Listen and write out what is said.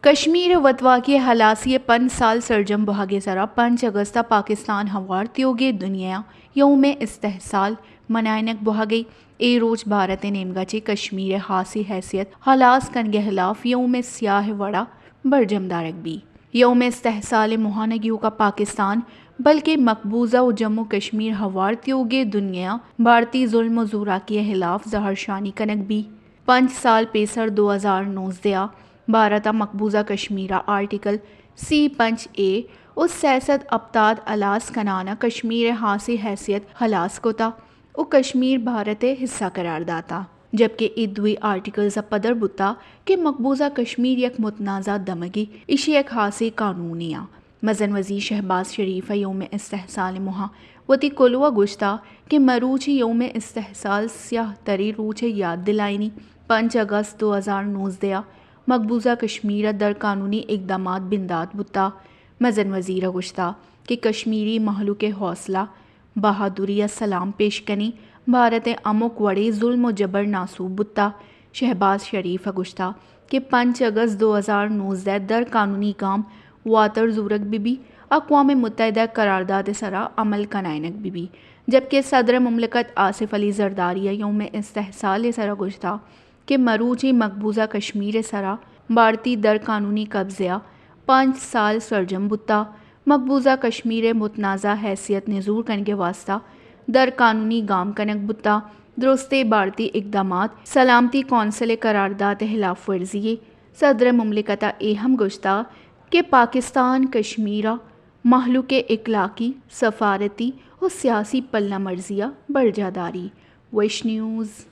کشمیر وطوا کے ہلاسی 5 سال سرجم بہاگے سرا 5 اگست پاکستان ہموار تیوگے دنیا یوم استحصال منائنک بہاگے اے روچ بھارت نیمگا چے کشمیر خاصی حیثیت ہلاس کنگے خلاف یوم سیاہ وڑا برجم دارک بھی یوم استحصال مہانگیوں کا پاکستان بلکہ مقبوضہ و جموں کشمیر ہوار تیوگے دنیا بھارتی ظلم و زورا کے خلاف ظہر شانی کنک بھی 5 سال پیسر 2019 بھارتا مقبوضہ کشمیرہ آرٹیکل سی 5A اس سیاست ابتاد الاس کنانا کشمیر خاصی حیثیت خلاص کو تا او کشمیر بھارت حصہ قرار داتا جبکہ ادوی آرٹیکل پدر بتا کہ مقبوضہ کشمیر یک متنازع دمگی اشی ایک خاصی قانونیاں مزن وزیر شہباز شریف یوم استحصال مہا وتی کلوہ گشتا کہ مروچ یوم استحصال سیاہ تری روچ یاد دلائنی 5 اگست 2019 مقبوضہ کشمیر در قانونی اقدامات بنداد بتا مزن وزیر گشتا کہ کشمیری مخلوق حوصلہ بہادری سلام پیش کنی بھارت امک وڑے ظلم و جبر ناسوب بتا شہباز شریف گشتا کہ 5 اگست 2019 در قانونی کام واتر زورک بھی اقوام متحدہ قرارداد سرا عمل کنائنک بھی جبکہ صدر مملکت آصف علی زرداری یوم استحصال سرا گشتا کہ مروچی مقبوضہ کشمیر سرا بھارتی در قانونی قبضہ 5 سال سرجم بتا مقبوضہ کشمیر متنازع حیثیت نزور کنگے واسطہ در قانونی گام کنک بتا درستے بھارتی اقدامات سلامتی کونسل قرارداد خلاف ورزی صدر مملکتہ اہم گشتا کہ پاکستان کشمیرہ مخلوق اخلاقی سفارتی اور سیاسی پلہ مرزیہ برجاداری ویش نیوز